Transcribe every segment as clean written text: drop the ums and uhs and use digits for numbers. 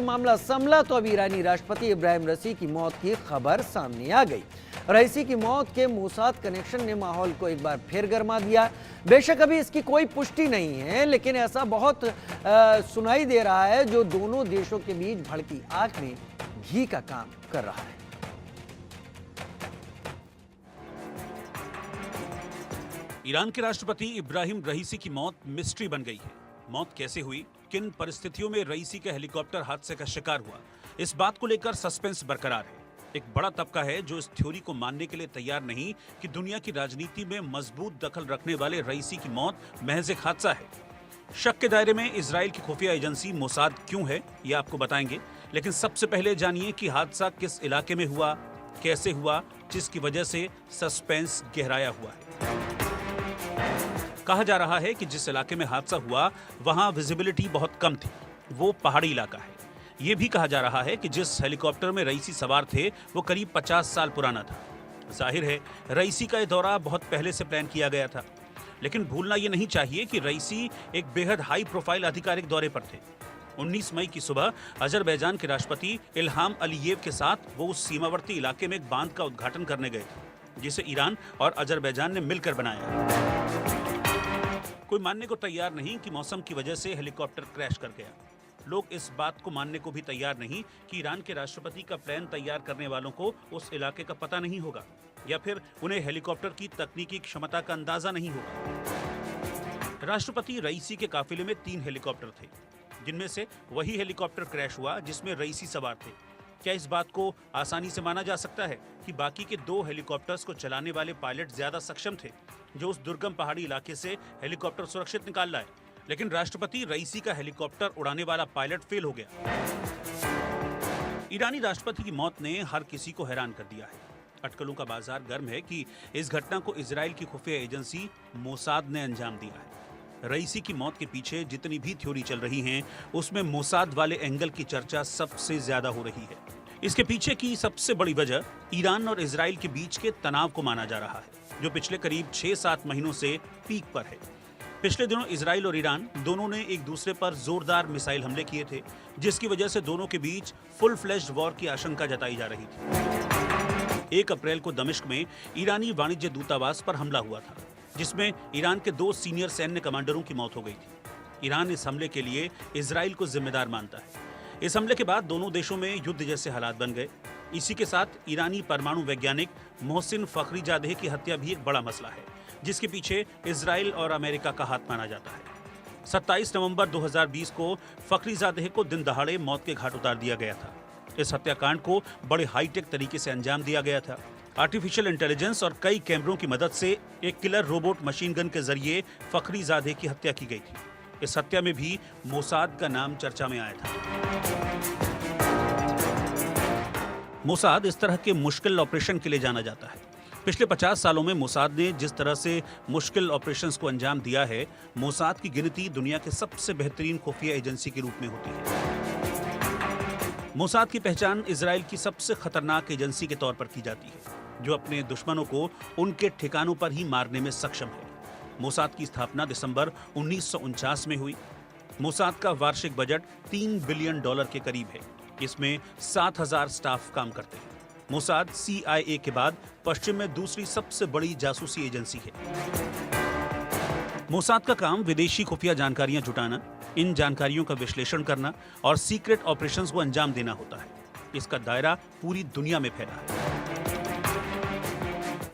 मामला संभला तो अब ईरानी राष्ट्रपति इब्राहिम रईसी की मौत की खबर सामने आ गई। रईसी की मौत के मोसाद कनेक्शन ने माहौल को एक बार फिर गर्मा दिया। बेशक अभी इसकी कोई पुष्टि नहीं है, लेकिन ऐसा बहुत सुनाई दे रहा है जो दोनों देशों के बीच भड़की आग में घी का काम कर रहा है। ईरान के राष्ट्रपति इब्राहिम रईसी की मौत मिस्ट्री बन गई है। मौत कैसे हुई, किन परिस्थितियों में रईसी का हेलीकॉप्टर हादसे का शिकार हुआ, इस बात को लेकर सस्पेंस बरकरार है। एक बड़ा तबका है जो इस थ्योरी को मानने के लिए तैयार नहीं कि दुनिया की राजनीति में मजबूत दखल रखने वाले रईसी की मौत महज एक हादसा है। शक के दायरे में इजराइल की खुफिया एजेंसी मोसाद क्यों है, ये आपको बताएंगे, लेकिन सबसे पहले जानिए कि हादसा किस इलाके में हुआ, कैसे हुआ, जिसकी वजह से सस्पेंस गहराया हुआ है। कहा जा रहा है कि जिस इलाके में हादसा हुआ वहां विजिबिलिटी बहुत कम थी, वो पहाड़ी इलाका है। ये भी कहा जा रहा है कि जिस हेलीकॉप्टर में रईसी सवार थे वो करीब 50 साल पुराना था। जाहिर है रईसी का ये दौरा बहुत पहले से प्लान किया गया था, लेकिन भूलना ये नहीं चाहिए कि रईसी एक बेहद हाई प्रोफाइल आधिकारिक दौरे पर थे। 19 मई की सुबह अजरबैजान के राष्ट्रपति इल्हाम अलीयेव के साथ वो उस सीमावर्ती इलाके में एक बांध का उद्घाटन करने गए थे, जिसे ईरान और अजरबैजान ने मिलकर बनाया। कोई मानने को तैयार नहीं कि मौसम की वजह से हेलीकॉप्टर क्रैश कर गया। लोग इस बात को मानने को भी तैयार नहीं कि ईरान के राष्ट्रपति का प्लान तैयार करने वालों को उस इलाके का पता नहीं होगा, या फिर उन्हें हेलीकॉप्टर की तकनीकी क्षमता का अंदाजा नहीं होगा। राष्ट्रपति रईसी के काफिले में 3 हेलीकॉप्टर थे, जिनमें से वही हेलीकॉप्टर क्रैश हुआ जिसमें रईसी सवार थे। क्या इस बात को आसानी से माना जा सकता है कि बाकी के 2 हेलीकॉप्टर्स को चलाने वाले पायलट ज्यादा सक्षम थे, जो उस दुर्गम पहाड़ी इलाके से हेलीकॉप्टर सुरक्षित निकाल लाए, लेकिन राष्ट्रपति रईसी का हेलीकॉप्टर उड़ाने वाला पायलट फेल हो गया। ईरानी राष्ट्रपति की मौत ने हर किसी को हैरान कर दिया है। अटकलों का बाजार गर्म है कि इस घटना को इजराइल की खुफिया एजेंसी मोसाद ने अंजाम दिया है। रईसी की मौत के पीछे जितनी भी थ्योरी चल रही हैं, उसमें मोसाद वाले एंगल की चर्चा सबसे ज्यादा हो रही है। इसके पीछे की सबसे बड़ी वजह ईरान और इजराइल के बीच के तनाव को माना जा रहा है, जो पिछले करीब 6-7 महीनों से पीक पर है। पिछले दिनों इजराइल और ईरान दोनों ने एक दूसरे पर जोरदार मिसाइल हमले किए थे, जिसकी वजह से दोनों के बीच फुल फ्लेश्ड वॉर की आशंका जताई जा रही थी। 1 अप्रैल को दमिश्क में ईरानी वाणिज्य दूतावास पर हमला हुआ था, जिसमें ईरान के 2 सीनियर सैन्य कमांडरों की मौत हो गई थी। ईरान इस हमले के लिए इजराइल को जिम्मेदार मानता है। इस हमले के बाद दोनों देशों में युद्ध जैसे हालात बन गए। इसी के साथ ईरानी परमाणु वैज्ञानिक मोहसिन फखरीजादेह की हत्या भी एक बड़ा मसला है, जिसके पीछे इजराइल और अमेरिका का हाथ माना जाता है। 27 नवंबर 2020 को फखरीजादेह को दिन दहाड़े मौत के घाट उतार दिया गया था। इस हत्याकांड को बड़े हाईटेक तरीके से अंजाम दिया गया था। आर्टिफिशियल इंटेलिजेंस और कई कैमरों की मदद से एक किलर रोबोट मशीन गन के जरिए फखरीजादेह की हत्या की गई थी। इस हत्या में भी मोसाद का नाम चर्चा में आया था। मोसाद इस तरह के मुश्किल ऑपरेशन के लिए जाना जाता है। पिछले 50 सालों में मोसाद ने जिस तरह से मुश्किल ऑपरेशंस को अंजाम दिया है, मोसाद की गिनती दुनिया के सबसे बेहतरीन खुफिया एजेंसी के रूप में होती है। मोसाद की पहचान इजराइल की सबसे खतरनाक एजेंसी के तौर पर की जाती है, जो अपने दुश्मनों को उनके ठिकानों पर ही मारने में सक्षम है। मोसाद की स्थापना दिसंबर 1949 में हुई। मोसाद का वार्षिक बजट $3 बिलियन के करीब है। इसमें 7,000 स्टाफ काम करते हैं। मोसाद CIA के बाद पश्चिम में दूसरी सबसे बड़ी जासूसी एजेंसी है। मोसाद का काम विदेशी खुफिया जानकारियां जुटाना, इन जानकारियों का विश्लेषण करना और सीक्रेट ऑपरेशंस को अंजाम देना होता है। इसका दायरा पूरी दुनिया में फैला है।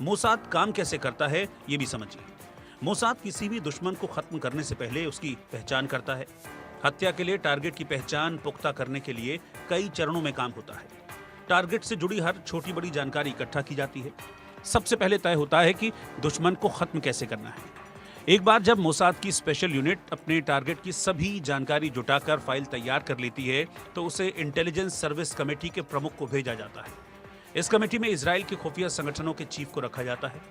मोसाद काम कैसे करता है, ये भी समझिए। मोसाद किसी भी दुश्मन को खत्म करने से पहले उसकी पहचान करता है। हत्या के लिए टारगेट की पहचान पुख्ता करने के लिए कई चरणों में काम होता है। टारगेट से जुड़ी हर छोटी बड़ी जानकारी इकट्ठा की जाती है। सबसे पहले तय होता है कि दुश्मन को खत्म कैसे करना है। एक बार जब मोसाद की स्पेशल यूनिट अपने टारगेट की सभी जानकारी जुटाकर फाइल तैयार कर लेती है, तो उसे इंटेलिजेंस सर्विस कमेटी के प्रमुख को भेजा जाता है। इस कमेटी में इजराइल के खुफिया संगठनों के चीफ को रखा जाता है।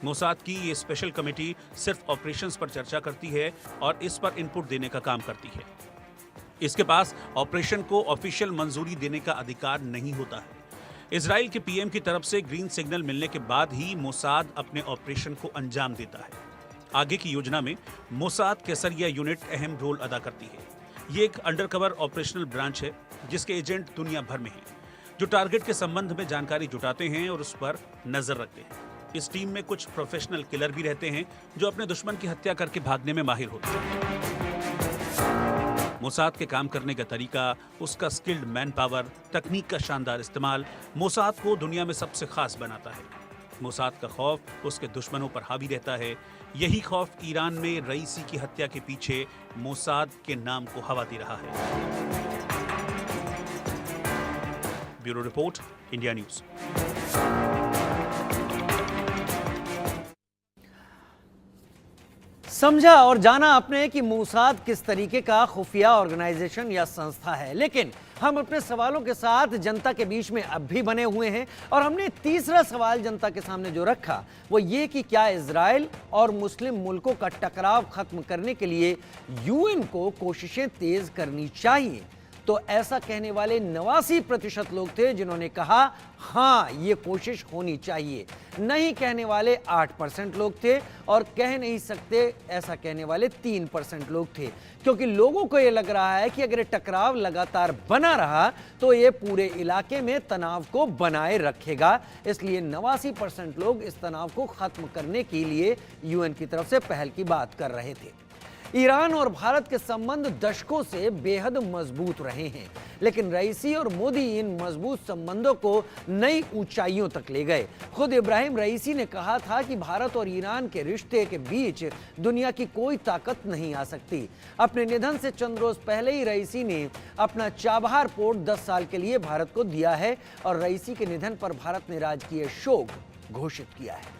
मोसाद की ये स्पेशल कमेटी सिर्फ ऑपरेशंस पर चर्चा करती है और इस पर इनपुट देने का काम करती है। इसके पास ऑपरेशन को ऑफिशियल मंजूरी देने का अधिकार नहीं होता है। इजराइल के पीएम की तरफ से ग्रीन सिग्नल मिलने के बाद ही मोसाद अपने ऑपरेशन को अंजाम देता है। आगे की योजना में मोसाद केसरिया यूनिट अहम रोल अदा करती है। ये एक अंडरकवर ऑपरेशनल ब्रांच है जिसके एजेंट दुनिया भर में हैं, जो टारगेट के संबंध में जानकारी जुटाते हैं और उस पर नजर रखते हैं। इस टीम में कुछ प्रोफेशनल किलर भी रहते हैं जो अपने दुश्मन की हत्या करके भागने में माहिर होते हैं। मोसाद के काम करने का तरीका, उसका स्किल्ड मैन पावर, तकनीक का शानदार इस्तेमाल मोसाद को दुनिया में सबसे खास बनाता है। मोसाद का खौफ उसके दुश्मनों पर हावी रहता है। यही खौफ ईरान में रईसी की हत्या के पीछे मोसाद के नाम को हवा दे रहा है। Bureau report, India news. समझा और जाना आपने कि मोसाद किस तरीके का खुफिया ऑर्गेनाइजेशन या संस्था है, लेकिन हम अपने सवालों के साथ जनता के बीच में अब भी बने हुए हैं और हमने तीसरा सवाल जनता के सामने जो रखा वो ये कि क्या इजराइल और मुस्लिम मुल्कों का टकराव खत्म करने के लिए यूएन को कोशिशें तेज करनी चाहिए। तो ऐसा कहने वाले 89% लोग थे जिन्होंने कहा हां ये कोशिश होनी चाहिए। नहीं कहने वाले 8% लोग थे और कह नहीं सकते ऐसा कहने वाले 3% लोग थे, क्योंकि लोगों को यह लग रहा है कि अगर टकराव लगातार बना रहा तो ये पूरे इलाके में तनाव को बनाए रखेगा। इसलिए 89% लोग इस तनाव को खत्म करने के लिए यूएन की तरफ से पहल की बात कर रहे थे। ईरान और भारत के संबंध दशकों से बेहद मजबूत रहे हैं, लेकिन रईसी और मोदी इन मजबूत संबंधों को नई ऊंचाइयों तक ले गए। खुद इब्राहिम रईसी ने कहा था कि भारत और ईरान के रिश्ते के बीच दुनिया की कोई ताकत नहीं आ सकती। अपने निधन से चंद रोज पहले ही रईसी ने अपना चाबहार पोर्ट 10 साल के लिए भारत को दिया है और रईसी के निधन पर भारत ने राजकीय शोक घोषित किया है।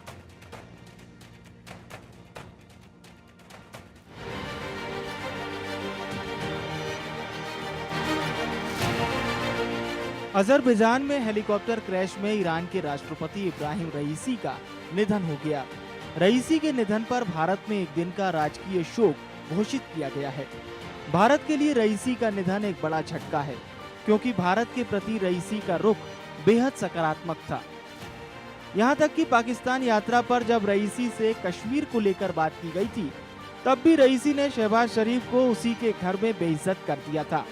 अजरबैजान में हेलीकॉप्टर क्रैश में ईरान के राष्ट्रपति इब्राहिम रईसी का निधन हो गया। रईसी के निधन पर भारत में एक दिन का राजकीय शोक घोषित किया गया है। भारत के लिए रईसी का निधन एक बड़ा झटका है, क्योंकि भारत के प्रति रईसी का रुख बेहद सकारात्मक था। यहाँ तक कि पाकिस्तान यात्रा पर जब रईसी से कश्मीर को लेकर बात की गई थी, तब भी रईसी ने शहबाज शरीफ को उसी के घर में बेइज्जत कर दिया था।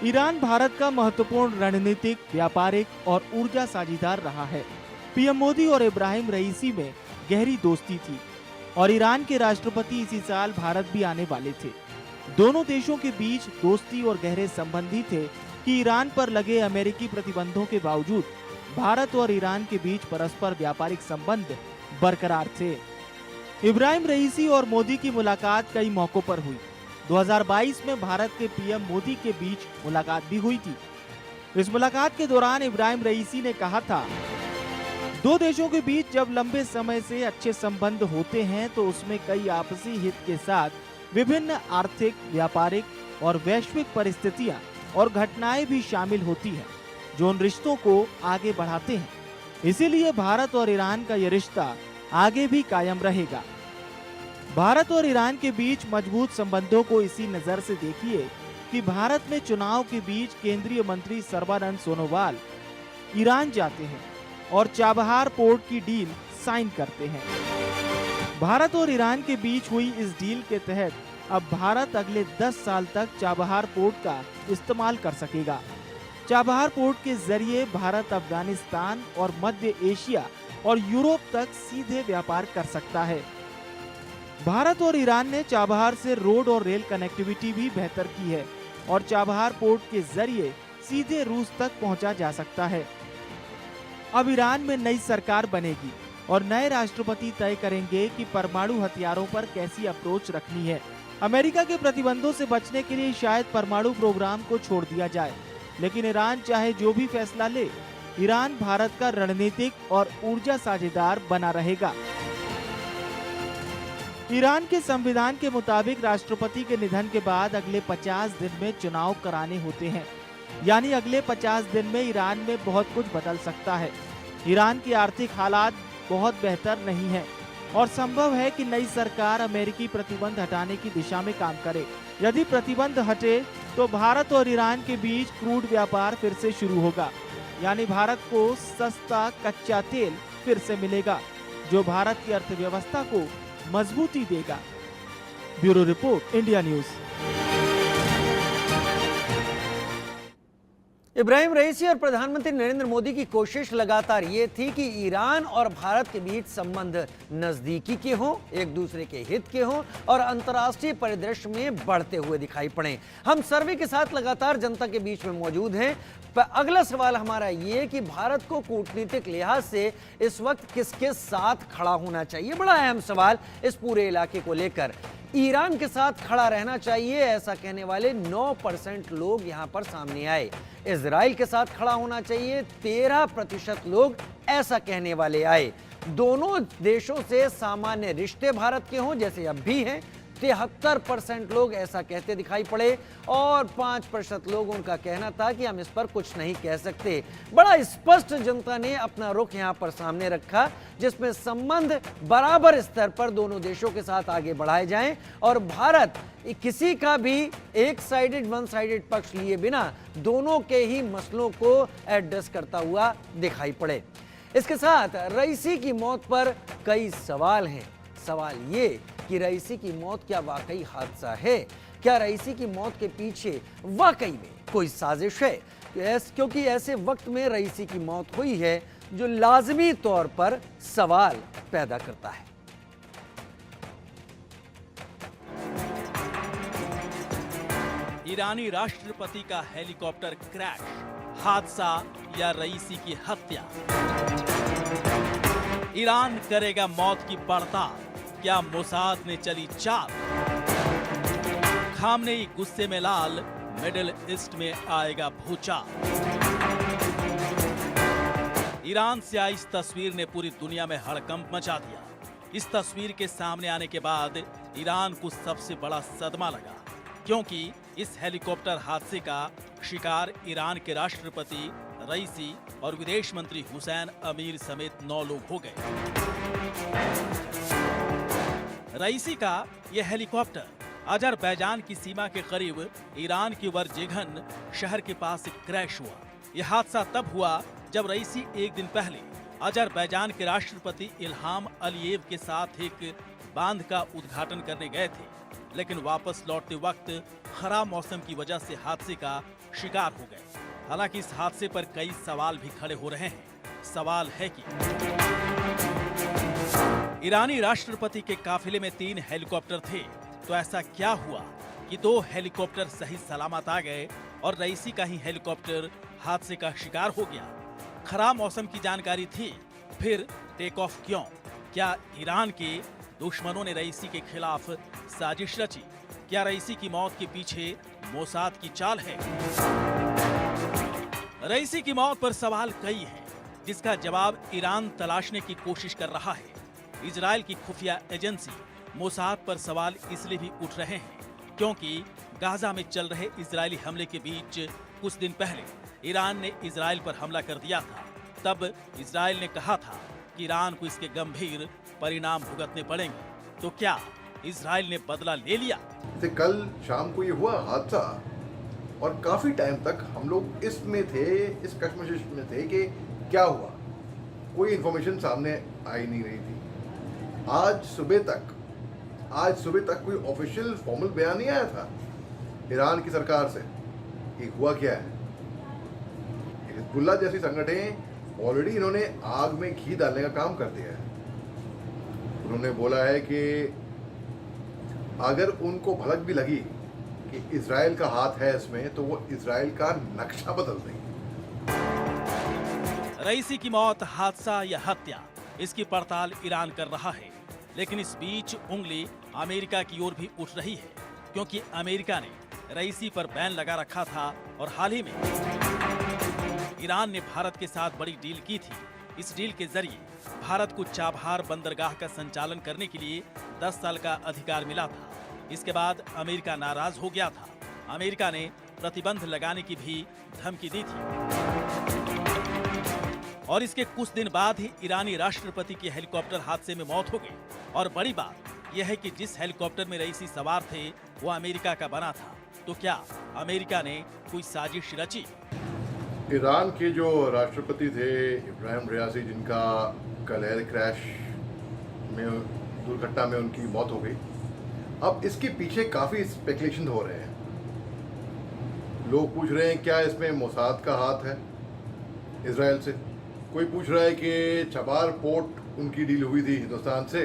ईरान भारत का महत्वपूर्ण रणनीतिक, व्यापारिक और ऊर्जा साझीदार रहा है। पीएम मोदी और इब्राहिम रईसी में गहरी दोस्ती थी और ईरान के राष्ट्रपति इसी साल भारत भी आने वाले थे। दोनों देशों के बीच दोस्ती और गहरे संबंध ही थे कि ईरान पर लगे अमेरिकी प्रतिबंधों के बावजूद भारत और ईरान के बीच परस्पर व्यापारिक संबंध बरकरार थे। इब्राहिम रईसी और मोदी की मुलाकात कई मौकों पर हुई। 2022 में भारत के पीएम मोदी के बीच मुलाकात भी हुई थी। इस मुलाकात के दौरान इब्राहिम रईसी ने कहा था, दो देशों के बीच जब लंबे समय से अच्छे संबंध होते हैं तो उसमें कई आपसी हित के साथ विभिन्न आर्थिक, व्यापारिक और वैश्विक परिस्थितियां और घटनाएं भी शामिल होती हैं, जो उन रिश्तों को आगे बढ़ाते हैं। इसीलिए भारत और ईरान का यह रिश्ता आगे भी कायम रहेगा। भारत और ईरान के बीच मजबूत संबंधों को इसी नजर से देखिए कि भारत में चुनाव के बीच केंद्रीय मंत्री सर्बानंद सोनोवाल ईरान जाते हैं और चाबहार पोर्ट की डील साइन करते हैं। भारत और ईरान के बीच हुई इस डील के तहत अब भारत अगले 10 साल तक चाबहार पोर्ट का इस्तेमाल कर सकेगा। चाबहार पोर्ट के जरिए भारत अफगानिस्तान और मध्य एशिया और यूरोप तक सीधे व्यापार कर सकता है। भारत और ईरान ने चाबहार से रोड और रेल कनेक्टिविटी भी बेहतर की है और चाबहार पोर्ट के जरिए सीधे रूस तक पहुंचा जा सकता है। अब ईरान में नई सरकार बनेगी और नए राष्ट्रपति तय करेंगे कि परमाणु हथियारों पर कैसी अप्रोच रखनी है। अमेरिका के प्रतिबंधों से बचने के लिए शायद परमाणु प्रोग्राम को छोड़ दिया जाए, लेकिन ईरान चाहे जो भी फैसला ले, ईरान भारत का रणनीतिक और ऊर्जा साझेदार बना रहेगा। ईरान के संविधान के मुताबिक राष्ट्रपति के निधन के बाद अगले 50 दिन में चुनाव कराने होते हैं, यानी अगले 50 दिन में ईरान में बहुत कुछ बदल सकता है। ईरान की आर्थिक हालात बहुत बेहतर नहीं है और संभव है कि नई सरकार अमेरिकी प्रतिबंध हटाने की दिशा में काम करे। यदि प्रतिबंध हटे तो भारत और ईरान के बीच क्रूड व्यापार फिर से शुरू होगा, यानी भारत को सस्ता कच्चा तेल फिर से मिलेगा, जो भारत की अर्थव्यवस्था को मजबूती देगा। Bureau report, India news. Ibrahim Raisi और प्रधानमंत्री नरेंद्र मोदी की कोशिश लगातार ये थी कि ईरान और भारत के बीच संबंध नजदीकी के हों, एक दूसरे के हित के हों और अंतर्राष्ट्रीय परिदृश्य में बढ़ते हुए दिखाई पड़े। हम सर्वे के साथ लगातार जनता के बीच में मौजूद हैं। अगला सवाल हमारा ये कि भारत को कूटनीतिक लिहाज से इस वक्त किसके साथ खड़ा होना चाहिए। बड़ा अहम सवाल इस पूरे इलाके को लेकर। ईरान के साथ खड़ा रहना चाहिए, ऐसा कहने वाले 9% लोग यहां पर सामने आए। इजराइल के साथ खड़ा होना चाहिए, 13% लोग ऐसा कहने वाले आए। दोनों देशों से सामान्य रिश्ते भारत के हों, जैसे अब भी हैं, 73% लोग ऐसा कहते दिखाई पड़े और 5% लोगों का कहना था कि हम इस पर कुछ नहीं कह सकते। बड़ा स्पष्ट जनता ने अपना रुख यहां पर सामने रखा, जिसमें संबंध बराबर स्तर पर दोनों देशों के साथ आगे बढ़ाए जाएं और भारत किसी का भी एक साइडेड वन साइडेड पक्ष लिए बिना दोनों के ही मसलों को एड्रेस करता हुआ दिखाई पड़े। इसके साथ रईसी की मौत पर कई सवाल हैं। सवाल ये कि रईसी की मौत क्या वाकई हादसा है? क्या रईसी की मौत के पीछे वाकई में कोई साजिश है? क्योंकि ऐसे वक्त में रईसी की मौत हुई है जो लाजमी तौर पर सवाल पैदा करता है। ईरानी राष्ट्रपति का हेलीकॉप्टर क्रैश, हादसा या रईसी की हत्या? ईरान करेगा मौत की पड़ताल, क्या मोसाद ने चली चाल? खामनेई गुस्से में लाल, मिडिल ईस्ट में आएगा भूचाल। ईरान से आई इस तस्वीर ने पूरी दुनिया में हड़कंप मचा दिया। इस तस्वीर के सामने आने के बाद ईरान को सबसे बड़ा सदमा लगा, क्योंकि इस हेलीकॉप्टर हादसे का शिकार ईरान के राष्ट्रपति रईसी और विदेश मंत्री हुसैन अमीर समेत 9 लोग हो गए। रईसी का यह हेलीकॉप्टर अजरबैजान की सीमा के करीब ईरान के वर्जेघन शहर के पास क्रैश हुआ। यह हादसा तब हुआ जब रईसी एक दिन पहले अजरबैजान के राष्ट्रपति इल्हाम अलियेव के साथ एक बांध का उद्घाटन करने गए थे, लेकिन वापस लौटते वक्त खराब मौसम की वजह से हादसे का शिकार हो गए। हालांकि इस हादसे पर कई सवाल भी खड़े हो रहे हैं। सवाल है कि ईरानी राष्ट्रपति के काफिले में 3 हेलीकॉप्टर थे, तो ऐसा क्या हुआ कि 2 हेलीकॉप्टर सही सलामत आ गए और रईसी का ही हेलीकॉप्टर हादसे का शिकार हो गया? खराब मौसम की जानकारी थी, फिर टेक ऑफ क्यों? क्या ईरान के दुश्मनों ने रईसी के खिलाफ साजिश रची? क्या रईसी की मौत के पीछे मोसाद की चाल है? रईसी की मौत पर सवाल कई हैं, जिसका जवाब ईरान तलाशने की कोशिश कर रहा है। इजराइल की खुफिया एजेंसी मोसाद पर सवाल इसलिए भी उठ रहे हैं क्योंकि गाजा में चल रहे इजरायली हमले के बीच कुछ दिन पहले ईरान ने इजराइल पर हमला कर दिया था। तब इजराइल ने कहा था कि ईरान को इसके गंभीर परिणाम भुगतने पड़ेंगे। तो क्या इजराइल ने बदला ले लिया? कल शाम को ये हुआ हादसा और काफी टाइम तक हम लोग इसमें थे, इस कश्मकश में थे कि क्या हुआ। कोई इन्फॉर्मेशन सामने आई नहीं रही थी। आज सुबह तक कोई ऑफिशियल फॉर्मल बयान नहीं आया था ईरान की सरकार से कि हुआ क्या है। हिजबुल्लाह जैसी संगठन ऑलरेडी इन्होंने आग में घी डालने का काम कर दिया है। उन्होंने बोला है कि अगर उनको भनक भी लगी कि इजराइल का हाथ है इसमें, तो वो इजराइल का नक्शा बदल देंगे। रईसी की मौत हादसा या हत्या, इसकी पड़ताल ईरान कर रहा है, लेकिन इस बीच उंगली अमेरिका की ओर भी उठ रही है, क्योंकि अमेरिका ने रईसी पर बैन लगा रखा था और हाल ही में ईरान ने भारत के साथ बड़ी डील की थी। इस डील के जरिए भारत को चाबहार बंदरगाह का संचालन करने के लिए 10 साल का अधिकार मिला था। इसके बाद अमेरिका नाराज हो गया था। अमेरिका ने प्रतिबंध लगाने की भी धमकी दी थी और इसके कुछ दिन बाद ही ईरानी राष्ट्रपति के हेलीकॉप्टर हादसे में मौत हो गई। और बड़ी बात यह है कि जिस हेलीकॉप्टर में रईसी सवार थे वो अमेरिका का बना था। तो क्या अमेरिका ने कोई साजिश रची? ईरान के जो राष्ट्रपति थे इब्राहिम रईसी, जिनका कल एयर क्रैश में दुर्घटना में उनकी मौत हो गई, अब इसके पीछे काफ़ी स्पेकुलेशन हो रहे हैं। लोग पूछ रहे हैं क्या इसमें मोसाद का हाथ है इजराइल से। कोई पूछ रहा है कि चबार पोर्ट उनकी डील हुई थी हिंदुस्तान से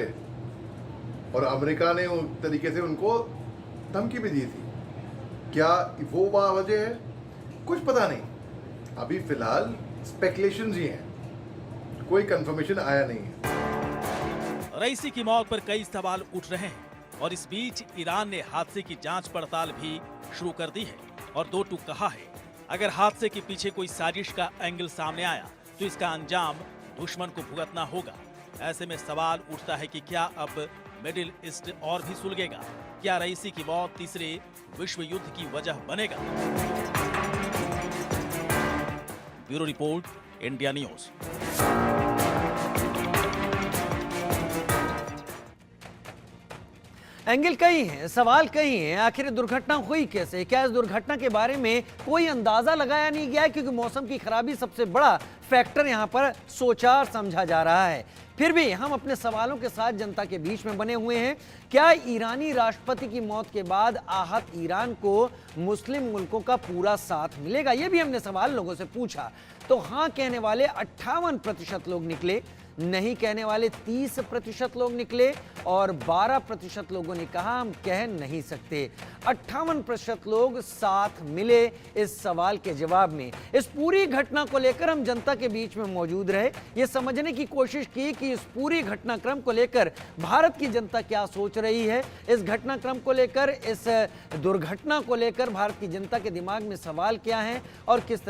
और अमेरिका ने उस तरीके से उनको धमकी भी दी थी। क्या वो वजह है? कुछ पता नहीं। अभी फिलहाल स्पेकुलेशंस ही हैं, कोई कंफर्मेशन आया नहीं है। रईसी की मौत पर कई सवाल उठ रहे हैं और इस बीच ईरान ने हादसे की जांच पड़ताल भी शुरू कर दी है और दो टूक कहा है अगर हादसे के पीछे कोई साजिश का एंगल सामने आया तो इसका अंजाम दुश्मन को भुगतना होगा। ऐसे में सवाल उठता है कि क्या अब मिडिल ईस्ट और भी सुलगेगा? क्या रईसी की मौत तीसरे विश्व युद्ध की वजह बनेगा? Bureau report, India news. Angle कई हैं, सवाल कई हैं। आखिर दुर्घटना हुई कैसे? क्या इस दुर्घटना के बारे में कोई अंदाजा लगाया नहीं गया? क्योंकि मौसम की खराबी सबसे बड़ा फैक्टर यहां पर सोचा और समझा जा रहा है। फिर भी हम अपने सवालों के साथ जनता के बीच में बने हुए हैं। क्या ईरानी राष्ट्रपति की मौत के बाद आहत ईरान को मुस्लिम मुल्कों का पूरा साथ मिलेगा? यह भी हमने सवाल लोगों से पूछा। तो हाँ कहने वाले 58% लोग निकले, नहीं कहने वाले 30% लोग निकले और 12% लोगों ने कहा हम कह नहीं सकते। 58% लोग साथ मिले इस सवाल के जवाब में। इस पूरी घटना को लेकर हम जनता के बीच में मौजूद रहे, ये समझने की कोशिश की कि इस पूरी घटनाक्रम को लेकर भारत की जनता क्या सोच रही है। इस घटनाक्रम को लेकर, इस दुर्घटना को लेकर भारत की जनता के दिमाग में सवाल क्या है और किस